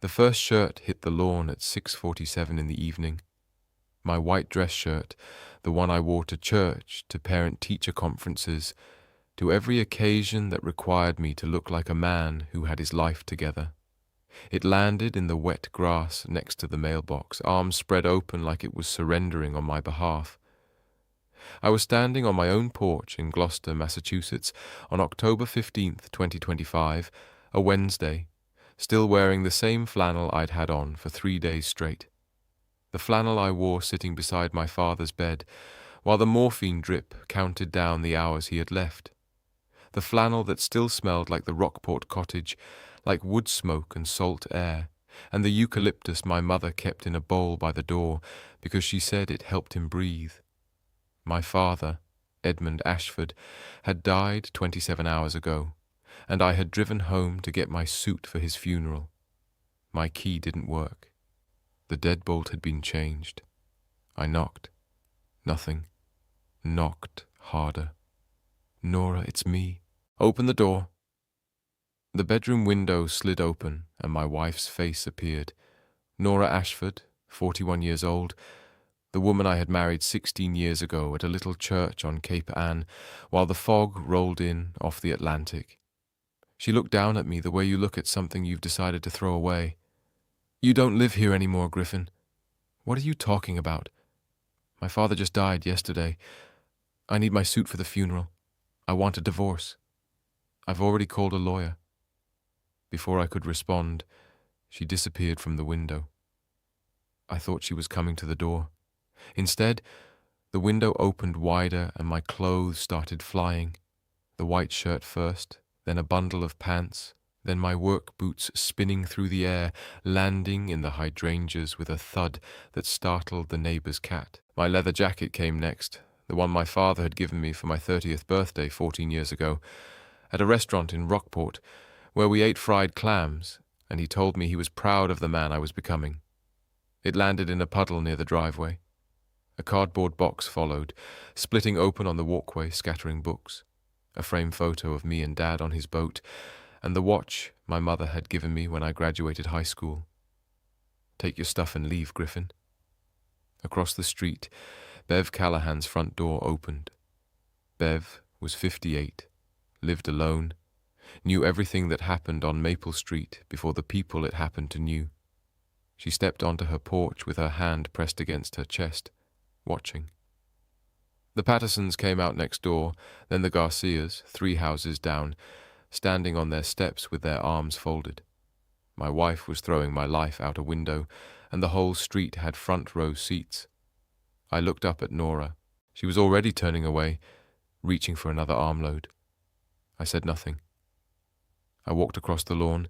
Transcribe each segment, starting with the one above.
The first shirt hit the lawn at 6:47 in the evening. My white dress shirt, the one I wore to church, to parent-teacher conferences, to every occasion that required me to look like a man who had his life together. It landed in the wet grass next to the mailbox, arms spread open like it was surrendering on my behalf. I was standing on my own porch in Gloucester, Massachusetts, on October 15th, 2025, a Wednesday, still wearing the same flannel I'd had on for 3 days straight. The flannel I wore sitting beside my father's bed, while the morphine drip counted down the hours he had left. The flannel that still smelled like the Rockport cottage, like wood smoke and salt air, and the eucalyptus my mother kept in a bowl by the door because she said it helped him breathe. My father, Edmund Ashford, had died 27 hours ago, and I had driven home to get my suit for his funeral. My key didn't work. The deadbolt had been changed. I knocked. Nothing. Knocked harder. "Nora, it's me. Open the door." The bedroom window slid open and my wife's face appeared. Nora Ashford, 41 years old, the woman I had married 16 years ago at a little church on Cape Ann, while the fog rolled in off the Atlantic. She looked down at me the way you look at something you've decided to throw away. "You don't live here anymore, Griffin." "What are you talking about?" "My father just died yesterday. I need my suit for the funeral. I want a divorce. I've already called a lawyer." Before I could respond, she disappeared from the window. I thought she was coming to the door. Instead, the window opened wider and my clothes started flying. The white shirt first, then a bundle of pants, then my work boots spinning through the air, landing in the hydrangeas with a thud that startled the neighbor's cat. My leather jacket came next, the one my father had given me for my 30th birthday 14 years ago, at a restaurant in Rockport, where we ate fried clams, and he told me he was proud of the man I was becoming. It landed in a puddle near the driveway. A cardboard box followed, splitting open on the walkway, scattering books, a framed photo of me and Dad on his boat, and the watch my mother had given me when I graduated high school. "Take your stuff and leave, Griffin." Across the street, Bev Callahan's front door opened. Bev was 58, lived alone, knew everything that happened on Maple Street before the people it happened to knew. She stepped onto her porch with her hand pressed against her chest, watching. The Pattersons came out next door, then the Garcias, 3 houses down, standing on their steps with their arms folded. My wife was throwing my life out a window, and the whole street had front row seats. I looked up at Nora. She was already turning away, reaching for another armload. I said nothing. I walked across the lawn,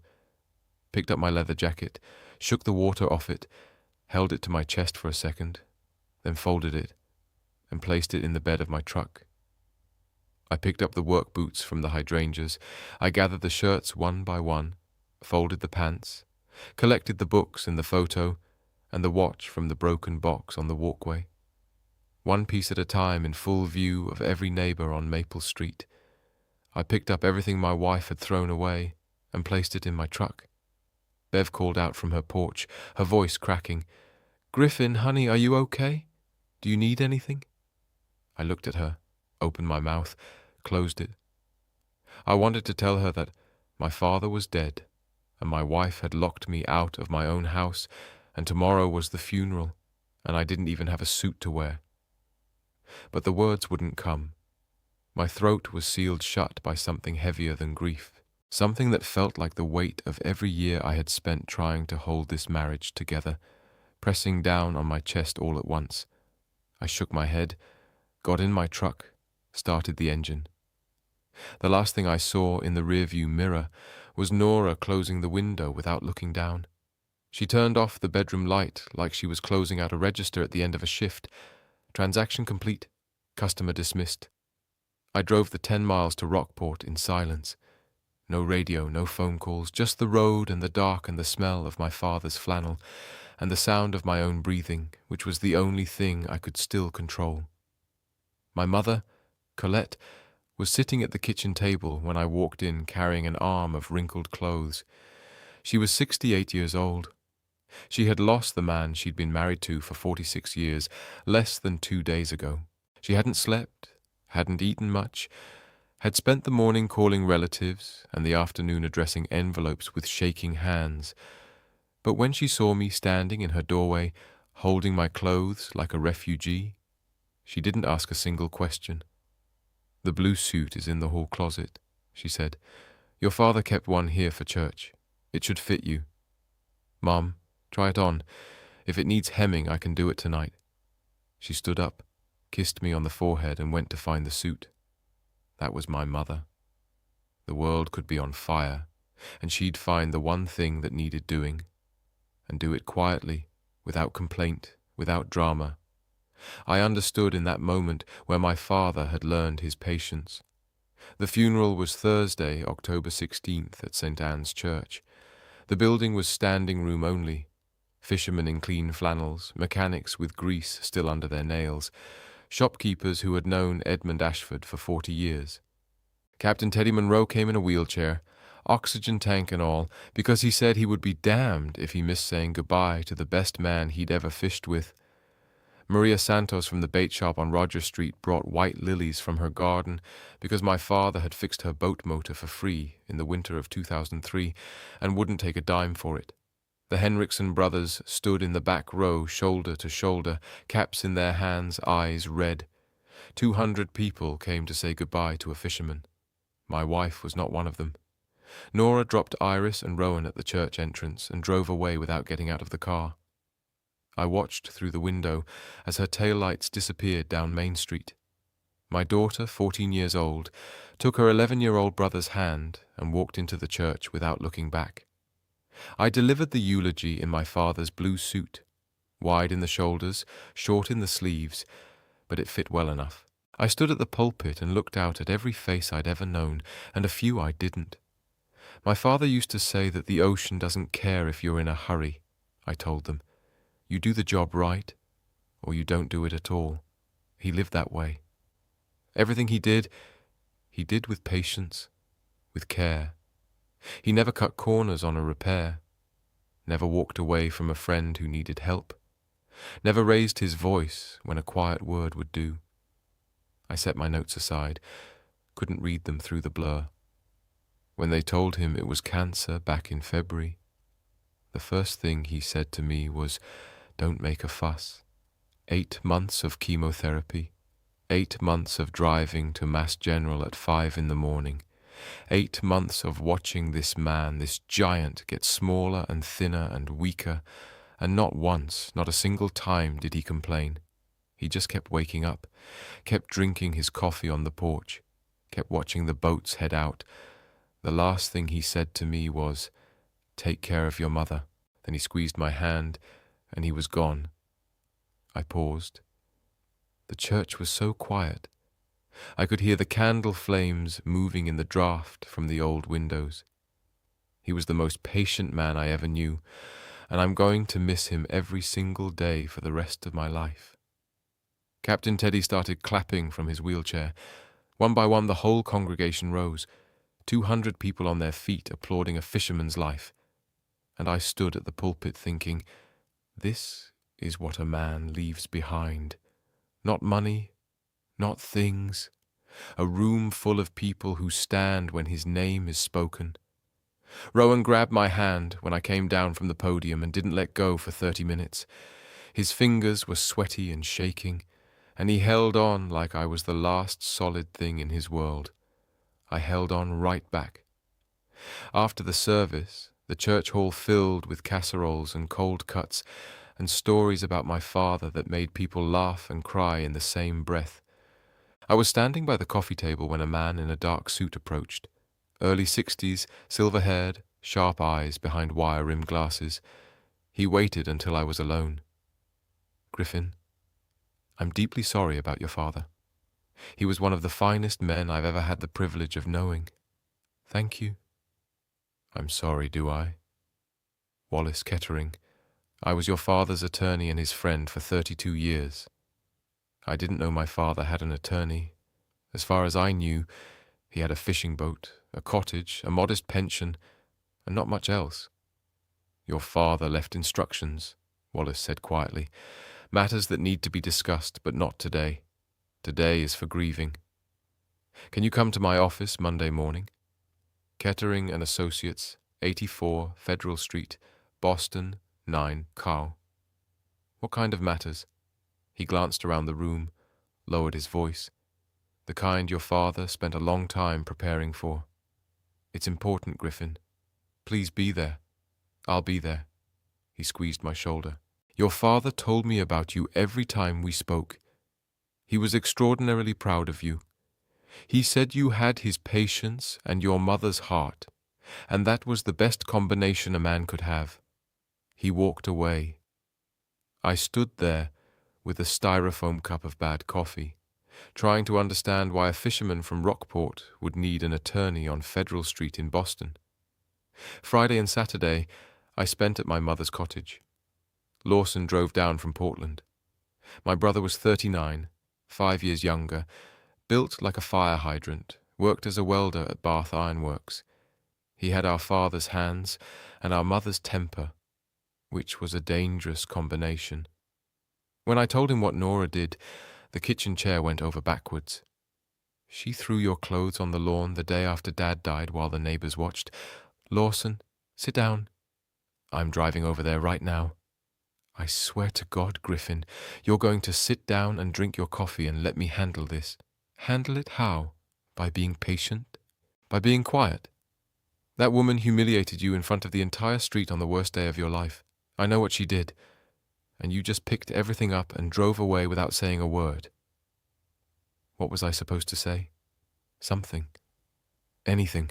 picked up my leather jacket, shook the water off it, held it to my chest for a second, then folded it and placed it in the bed of my truck. I picked up the work boots from the hydrangeas. I gathered the shirts one by one, folded the pants, collected the books in the photo, and the watch from the broken box on the walkway. One piece at a time in full view of every neighbor on Maple Street. I picked up everything my wife had thrown away and placed it in my truck. Bev called out from her porch, her voice cracking. "Griffin, honey, are you okay? Do you need anything?" I looked at her, opened my mouth, closed it. I wanted to tell her that my father was dead, and my wife had locked me out of my own house, and tomorrow was the funeral, and I didn't even have a suit to wear. But the words wouldn't come. My throat was sealed shut by something heavier than grief, something that felt like the weight of every year I had spent trying to hold this marriage together, pressing down on my chest all at once. I shook my head, got in my truck, started the engine. The last thing I saw in the rearview mirror was Nora closing the window without looking down. She turned off the bedroom light like she was closing out a register at the end of a shift. Transaction complete. Customer dismissed. I drove the 10 miles to Rockport in silence. No radio, no phone calls, just the road and the dark and the smell of my father's flannel and the sound of my own breathing, which was the only thing I could still control. My mother, Colette, was sitting at the kitchen table when I walked in carrying an arm of wrinkled clothes. She was 68 years old. She had lost the man she'd been married to for 46 years, less than 2 days ago. She hadn't slept, hadn't eaten much, had spent the morning calling relatives and the afternoon addressing envelopes with shaking hands. But when she saw me standing in her doorway, holding my clothes like a refugee, she didn't ask a single question. "The blue suit is in the hall closet," she said. "Your father kept one here for church. It should fit you. Mom, try it on. If it needs hemming, I can do it tonight." She stood up, kissed me on the forehead, and went to find the suit. That was my mother. The world could be on fire, and she'd find the one thing that needed doing, and do it quietly, without complaint, without drama. I understood in that moment where my father had learned his patience. The funeral was Thursday, October 16th, at St. Anne's Church. The building was standing room only. Fishermen in clean flannels, mechanics with grease still under their nails, shopkeepers who had known Edmund Ashford for 40 years. Captain Teddy Munro came in a wheelchair, oxygen tank and all, because he said he would be damned if he missed saying goodbye to the best man he'd ever fished with. Maria Santos from the bait shop on Roger Street brought white lilies from her garden because my father had fixed her boat motor for free in the winter of 2003 and wouldn't take a dime for it. The Henriksen brothers stood in the back row, shoulder to shoulder, caps in their hands, eyes red. 200 people came to say goodbye to a fisherman. My wife was not one of them. Nora dropped Iris and Rowan at the church entrance and drove away without getting out of the car. I watched through the window as her taillights disappeared down Main Street. My daughter, 14 years old, took her 11-year-old brother's hand and walked into the church without looking back. I delivered the eulogy in my father's blue suit, wide in the shoulders, short in the sleeves, but it fit well enough. I stood at the pulpit and looked out at every face I'd ever known, and a few I didn't. My father used to say that the ocean doesn't care if you're in a hurry, I told them. You do the job right, or you don't do it at all. He lived that way. Everything he did with patience, with care. He never cut corners on a repair, never walked away from a friend who needed help, never raised his voice when a quiet word would do. I set my notes aside, couldn't read them through the blur. When they told him it was cancer back in February, the first thing he said to me was, "Don't make a fuss. 8 months of chemotherapy, 8 months of driving to Mass General at 5 in the morning, 8 months of watching this man, this giant, get smaller and thinner and weaker, and not once, not a single time did he complain. He just kept waking up, kept drinking his coffee on the porch, kept watching the boats head out. The last thing he said to me was, 'Take care of your mother.' Then he squeezed my hand, and he was gone." I paused. The church was so quiet. I could hear the candle flames moving in the draught from the old windows. He was the most patient man I ever knew, and I'm going to miss him every single day for the rest of my life. Captain Teddy started clapping from his wheelchair. One by one, the whole congregation rose, 200 people on their feet applauding a fisherman's life. And I stood at the pulpit thinking, this is what a man leaves behind. Not money, not things. A room full of people who stand when his name is spoken. Rowan grabbed my hand when I came down from the podium and didn't let go for 30 minutes. His fingers were sweaty and shaking, and he held on like I was the last solid thing in his world. I held on right back. After the service, the church hall filled with casseroles and cold cuts and stories about my father that made people laugh and cry in the same breath. I was standing by the coffee table when a man in a dark suit approached. Early 60s, silver-haired, sharp eyes behind wire-rimmed glasses. He waited until I was alone. "Griffin, I'm deeply sorry about your father. He was one of the finest men I've ever had the privilege of knowing. Thank you." "I'm sorry, do I?" "Wallace Kettering. I was your father's attorney and his friend for 32 years. I didn't know my father had an attorney. As far as I knew, he had a fishing boat, a cottage, a modest pension, and not much else. Your father left instructions, Wallace said quietly. Matters that need to be discussed, but not today. Today is for grieving. Can you come to my office Monday morning? Kettering and Associates, 84 Federal Street, Boston, 9, Carl. What kind of matters? He glanced around the room, lowered his voice. The kind your father spent a long time preparing for. It's important, Griffin. Please be there. I'll be there. He squeezed my shoulder. Your father told me about you every time we spoke. He was extraordinarily proud of you. He said you had his patience and your mother's heart, and that was the best combination a man could have. He walked away. I stood there with a styrofoam cup of bad coffee, trying to understand why a fisherman from Rockport would need an attorney on Federal Street in Boston. Friday and Saturday I spent at my mother's cottage. Lawson drove down from Portland. My brother was 39, 5 years younger, built like a fire hydrant, worked as a welder at Bath Ironworks. He had our father's hands and our mother's temper, which was a dangerous combination. When I told him what Nora did, the kitchen chair went over backwards. She threw your clothes on the lawn the day after Dad died while the neighbors watched. Lawson, sit down. I'm driving over there right now. I swear to God, Griffin, you're going to sit down and drink your coffee and let me handle this. Handle it how? By being patient? By being quiet? That woman humiliated you in front of the entire street on the worst day of your life. I know what she did. And you just picked everything up and drove away without saying a word. What was I supposed to say? Something. Anything.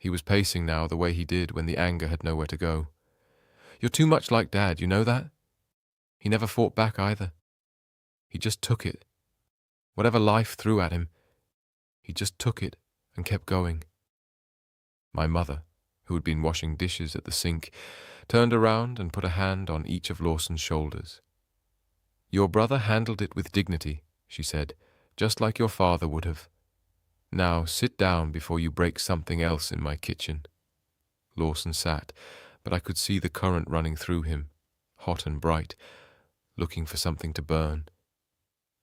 He was pacing now the way he did when the anger had nowhere to go. You're too much like Dad, you know that? He never fought back either. He just took it. Whatever life threw at him, he just took it and kept going. My mother, who had been washing dishes at the sink, turned around and put a hand on each of Lawson's shoulders. Your brother handled it with dignity, she said, just like your father would have. Now sit down before you break something else in my kitchen. Lawson sat, but I could see the current running through him, hot and bright, looking for something to burn.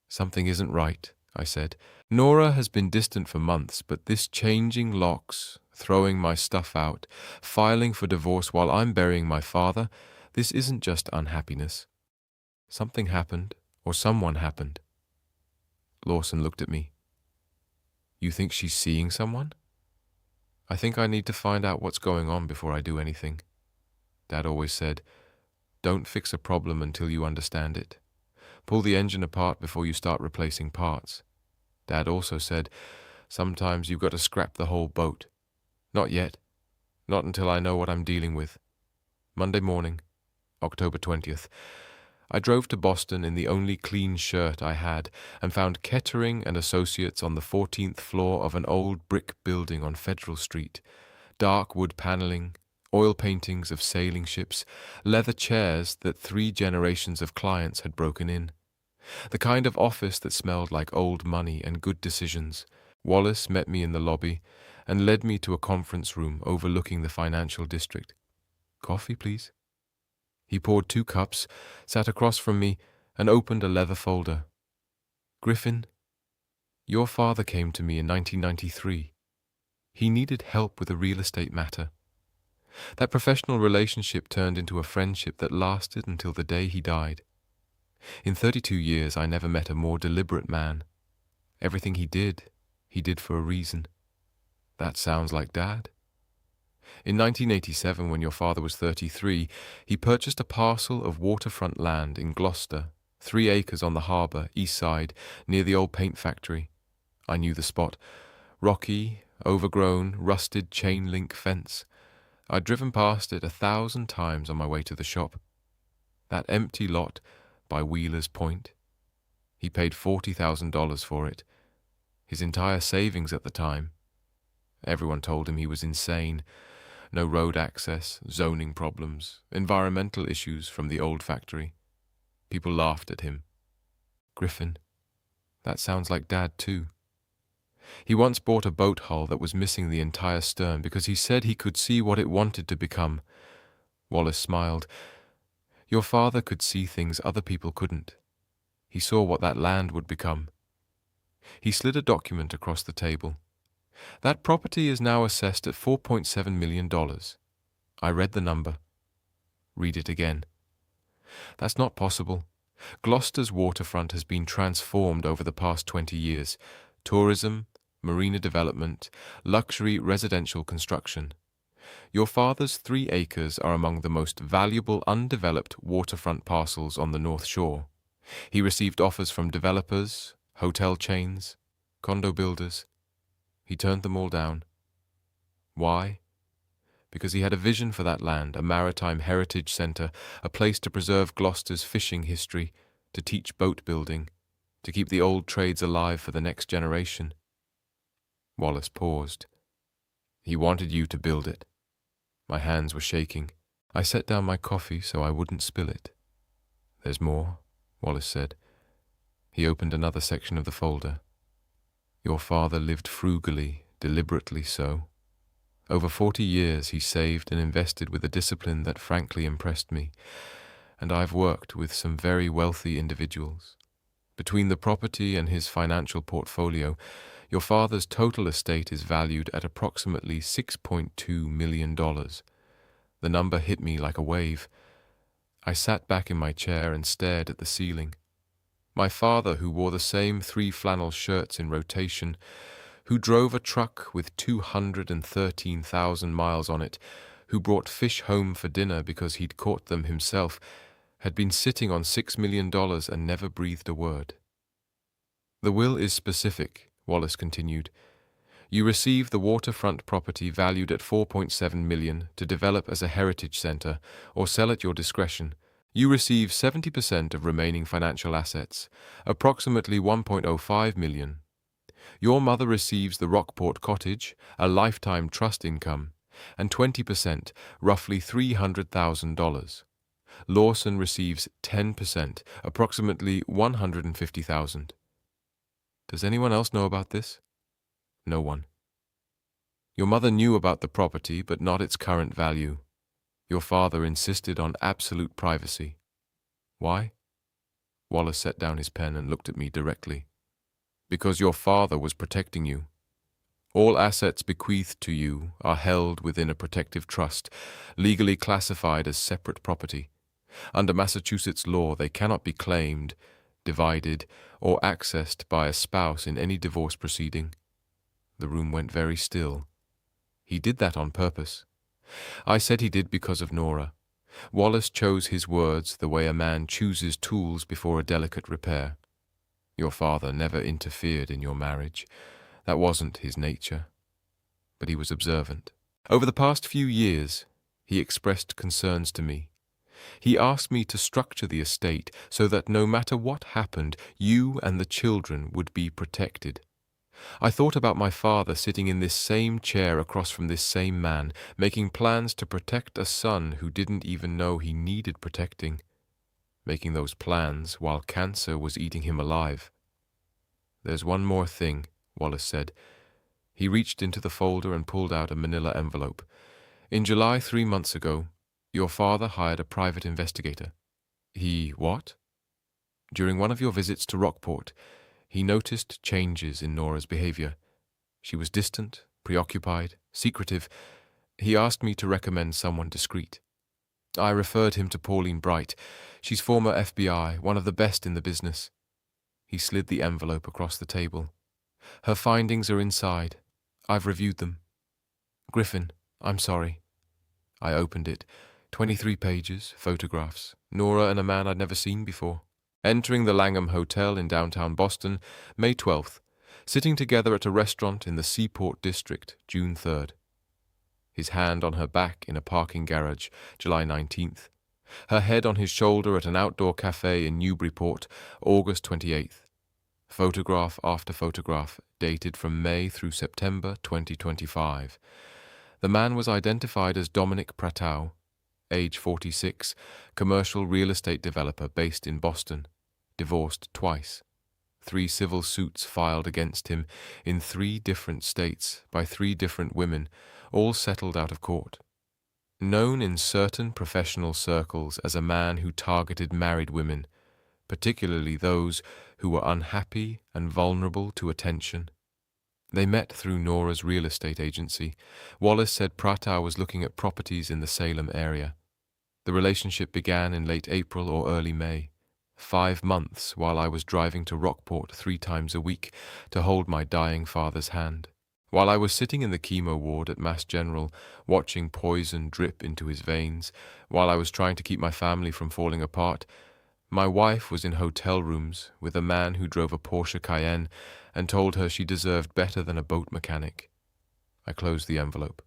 Something isn't right, I said. Nora has been distant for months, but this changing locks, throwing my stuff out, filing for divorce while I'm burying my father, this isn't just unhappiness. Something happened, or someone happened. Lawson looked at me. You think she's seeing someone? I think I need to find out what's going on before I do anything. Dad always said, don't fix a problem until you understand it. Pull the engine apart before you start replacing parts. Dad also said, sometimes you've got to scrap the whole boat. Not yet. Not until I know what I'm dealing with. Monday morning, October 20th. I drove to Boston in the only clean shirt I had and found Kettering and Associates on the 14th floor of an old brick building on Federal Street. Dark wood paneling, oil paintings of sailing ships, leather chairs that 3 generations of clients had broken in. The kind of office that smelled like old money and good decisions. Wallace met me in the lobby and led me to a conference room overlooking the financial district. Coffee, please. He poured 2 cups, sat across from me, and opened a leather folder. Griffin, your father came to me in 1993. He needed help with a real estate matter. That professional relationship turned into a friendship that lasted until the day he died. In 32 years, I never met a more deliberate man. Everything he did for a reason. That sounds like Dad. In 1987, when your father was 33, he purchased a parcel of waterfront land in Gloucester, 3 acres on the harbour, east side, near the old paint factory. I knew the spot. Rocky, overgrown, rusted chain-link fence. I'd driven past it 1,000 times on my way to the shop. That empty lot by Wheeler's Point. He paid $40,000 for it. His entire savings at the time. Everyone told him he was insane. No road access, zoning problems, environmental issues from the old factory. People laughed at him. Griffin, that sounds like Dad too. He once bought a boat hull that was missing the entire stern because he said he could see what it wanted to become. Wallace smiled. Your father could see things other people couldn't. He saw what that land would become. He slid a document across the table. That property is now assessed at $4.7 million. I read the number. Read it again. That's not possible. Gloucester's waterfront has been transformed over the past 20 years. Tourism, marina development, luxury residential construction. Your father's 3 acres are among the most valuable undeveloped waterfront parcels on the North Shore. He received offers from developers, hotel chains, condo builders. He turned them all down. Why? Because he had a vision for that land, a maritime heritage centre, a place to preserve Gloucester's fishing history, to teach boat building, to keep the old trades alive for the next generation. Wallace paused. He wanted you to build it. My hands were shaking. I set down my coffee so I wouldn't spill it. There's more, Wallace said. He opened another section of the folder. Your father lived frugally, deliberately so. Over 40 years he saved and invested with a discipline that frankly impressed me, and I've worked with some very wealthy individuals. Between the property and his financial portfolio, your father's total estate is valued at approximately $6.2 million. The number hit me like a wave. I sat back in my chair and stared at the ceiling. My father, who wore the same 3 flannel shirts in rotation, who drove a truck with 213,000 miles on it, who brought fish home for dinner because he'd caught them himself, had been sitting on $6 million and never breathed a word. The will is specific, Wallace continued. You receive the waterfront property valued at $4.7 million to develop as a heritage centre or sell at your discretion. You receive 70% of remaining financial assets, approximately $1.05 million. Your mother receives the Rockport cottage, a lifetime trust income, and 20%, roughly $300,000. Lawson receives 10%, approximately $150,000. Does anyone else know about this? No one. Your mother knew about the property, but not its current value. Your father insisted on absolute privacy. Why? Wallace set down his pen and looked at me directly. Because your father was protecting you. All assets bequeathed to you are held within a protective trust, legally classified as separate property. Under Massachusetts law, they cannot be claimed, divided, or accessed by a spouse in any divorce proceeding. The room went very still. He did that on purpose. I said he did because of Nora. Wallace chose his words the way a man chooses tools before a delicate repair. Your father never interfered in your marriage. That wasn't his nature. But he was observant. Over the past few years, he expressed concerns to me. He asked me to structure the estate so that no matter what happened, you and the children would be protected. I thought about my father sitting in this same chair across from this same man, making plans to protect a son who didn't even know he needed protecting, making those plans while cancer was eating him alive. There's one more thing, Wallace said. He reached into the folder and pulled out a manila envelope. In July 3 months ago, your father hired a private investigator. He what? During one of your visits to Rockport, he noticed changes in Nora's behavior. She was distant, preoccupied, secretive. He asked me to recommend someone discreet. I referred him to Pauline Bright. She's former FBI, one of the best in the business. He slid the envelope across the table. Her findings are inside. I've reviewed them. Griffin, I'm sorry. I opened it. 23 pages, photographs. Nora and a man I'd never seen before. Entering the Langham Hotel in downtown Boston, May 12th. Sitting together at a restaurant in the Seaport District, June 3rd. His hand on her back in a parking garage, July 19th. Her head on his shoulder at an outdoor cafe in Newburyport, August 28th. Photograph after photograph, dated from May through September 2025. The man was identified as Dominic Pratow, age 46, commercial real estate developer based in Boston, divorced twice. 3 civil suits filed against him in 3 different states by 3 different women, all settled out of court. Known in certain professional circles as a man who targeted married women, particularly those who were unhappy and vulnerable to attention. They met through Nora's real estate agency. Wallace said Pratow was looking at properties in the Salem area. The relationship began in late April or early May, 5 months while I was driving to Rockport 3 times a week to hold my dying father's hand. While I was sitting in the chemo ward at Mass General, watching poison drip into his veins, while I was trying to keep my family from falling apart, my wife was in hotel rooms with a man who drove a Porsche Cayenne and told her she deserved better than a boat mechanic. I closed the envelope.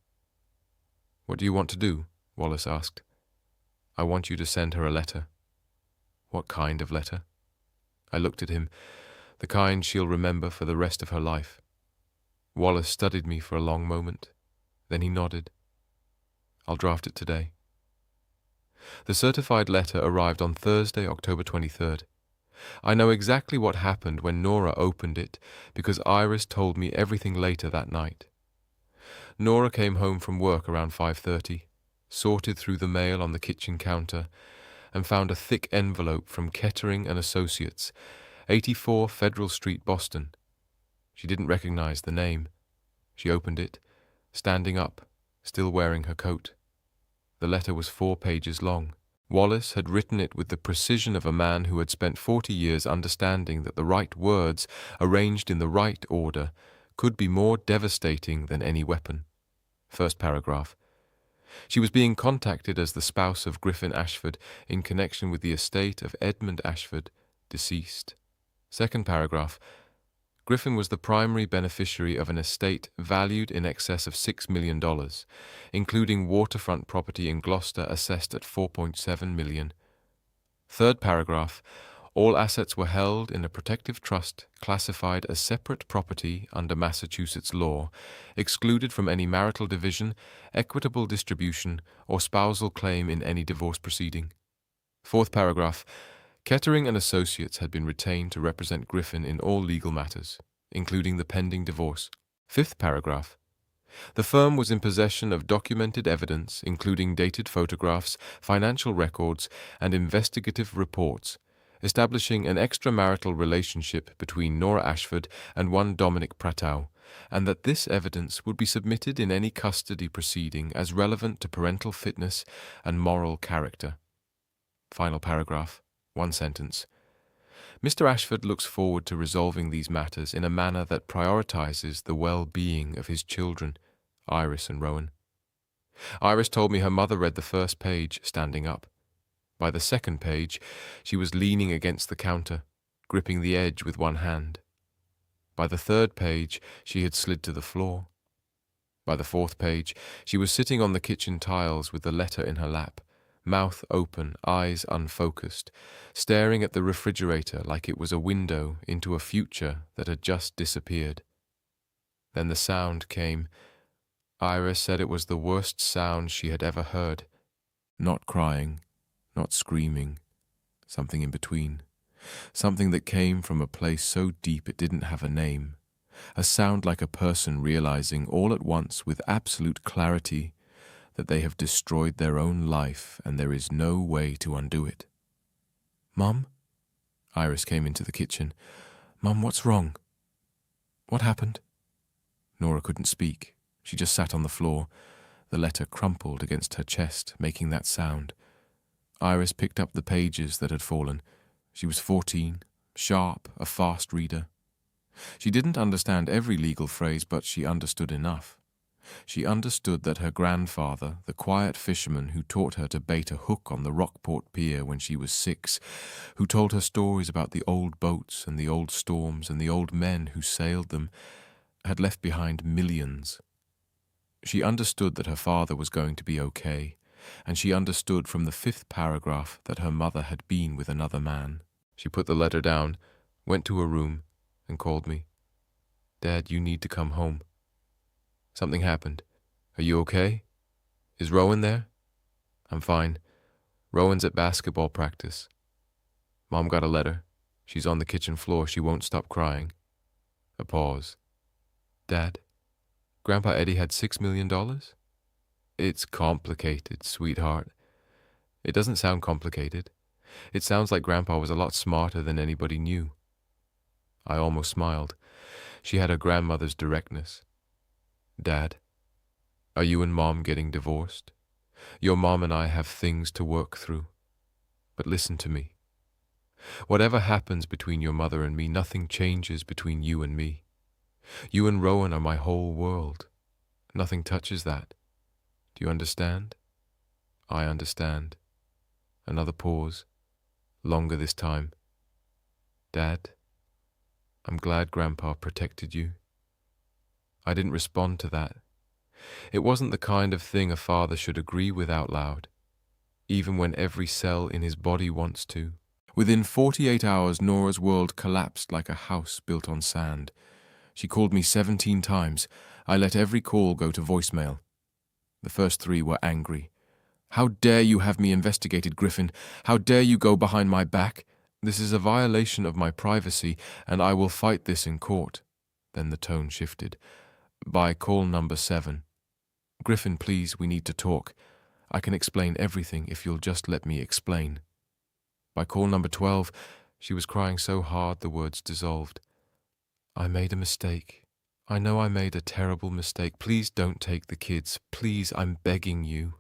"What do you want to do?" Wallace asked. "I want you to send her a letter." "What kind of letter?" I looked at him, the kind she'll remember for the rest of her life. Wallace studied me for a long moment. Then he nodded. "I'll draft it today." The certified letter arrived on Thursday, October 23rd. I know exactly what happened when Nora opened it because Iris told me everything later that night. Nora came home from work around 5:30, sorted through the mail on the kitchen counter, and found a thick envelope from Kettering and Associates, 84 Federal Street, Boston. She didn't recognize the name. She opened it, standing up, still wearing her coat. The letter was 4 pages long. Wallace had written it with the precision of a man who had spent 40 years understanding that the right words, arranged in the right order, could be more devastating than any weapon. First paragraph. She was being contacted as the spouse of Griffin Ashford in connection with the estate of Edmund Ashford, deceased. Second paragraph. Griffin was the primary beneficiary of an estate valued in excess of $6 million, including waterfront property in Gloucester assessed at $4.7 million. Third paragraph. All assets were held in a protective trust classified as separate property under Massachusetts law, excluded from any marital division, equitable distribution, or spousal claim in any divorce proceeding. Fourth paragraph. Kettering and Associates had been retained to represent Griffin in all legal matters, including the pending divorce. Fifth paragraph. The firm was in possession of documented evidence, including dated photographs, financial records, and investigative reports, establishing an extramarital relationship between Nora Ashford and one Dominic Pratow, and that this evidence would be submitted in any custody proceeding as relevant to parental fitness and moral character. Final paragraph. 1 sentence. Mr. Ashford looks forward to resolving these matters in a manner that prioritizes the well-being of his children, Iris and Rowan. Iris told me her mother read the first page standing up. By the second page, she was leaning against the counter, gripping the edge with one hand. By the third page, she had slid to the floor. By the fourth page, she was sitting on the kitchen tiles with the letter in her lap, mouth open, eyes unfocused, staring at the refrigerator like it was a window into a future that had just disappeared. Then the sound came. Iris said it was the worst sound she had ever heard. Not crying, not screaming, something in between. Something that came from a place so deep it didn't have a name. A sound like a person realizing all at once with absolute clarity that they have destroyed their own life and there is no way to undo it. "Mum?" Iris came into the kitchen. "Mum, what's wrong? What happened?" Nora couldn't speak. She just sat on the floor, the letter crumpled against her chest, making that sound. Iris picked up the pages that had fallen. She was 14, sharp, a fast reader. She didn't understand every legal phrase, but she understood enough. She understood that her grandfather, the quiet fisherman who taught her to bait a hook on the Rockport pier when she was 6, who told her stories about the old boats and the old storms and the old men who sailed them, had left behind millions. She understood that her father was going to be okay, and she understood from the 5th paragraph that her mother had been with another man. She put the letter down, went to her room, and called me. "Dad, you need to come home. Something happened. Are you okay? Is Rowan there?" "I'm fine. Rowan's at basketball practice. Mom got a letter. She's on the kitchen floor. She won't stop crying." A pause. "Dad, Grandpa Eddie had $6 million? It's complicated, sweetheart. It doesn't sound complicated. It sounds like Grandpa was a lot smarter than anybody knew. I almost smiled. She had her grandmother's directness. Dad, are you and Mom getting divorced? Your mom and I have things to work through. But listen to me. Whatever happens between your mother and me, nothing changes between you and me. You and Rowan are my whole world. Nothing touches that. Do you understand? I understand. Another pause. Longer this time. Dad, I'm glad Grandpa protected you. I didn't respond to that. It wasn't the kind of thing a father should agree with out loud, even when every cell in his body wants to. Within 48 hours, Nora's world collapsed like a house built on sand. She called me 17 times. I let every call go to voicemail. The first 3 were angry. How dare you have me investigated, Griffin? How dare you go behind my back? This is a violation of my privacy, and I will fight this in court. Then the tone shifted. By call number 7. Griffin, please, we need to talk. I can explain everything if you'll just let me explain. By call number 12, she was crying so hard the words dissolved. I made a mistake. I know I made a terrible mistake. Please don't take the kids. Please, I'm begging you.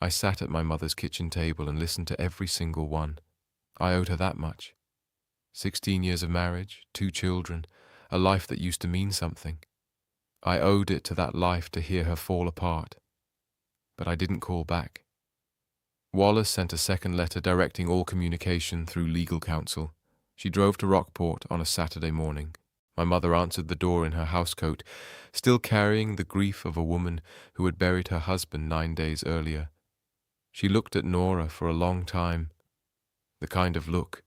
I sat at my mother's kitchen table and listened to every single one. I owed her that much. 16 years of marriage, 2 children, a life that used to mean something. I owed it to that life to hear her fall apart. But I didn't call back. Wallace sent a second letter directing all communication through legal counsel. She drove to Rockport on a Saturday morning. My mother answered the door in her housecoat, still carrying the grief of a woman who had buried her husband 9 days earlier. She looked at Nora for a long time, the kind of look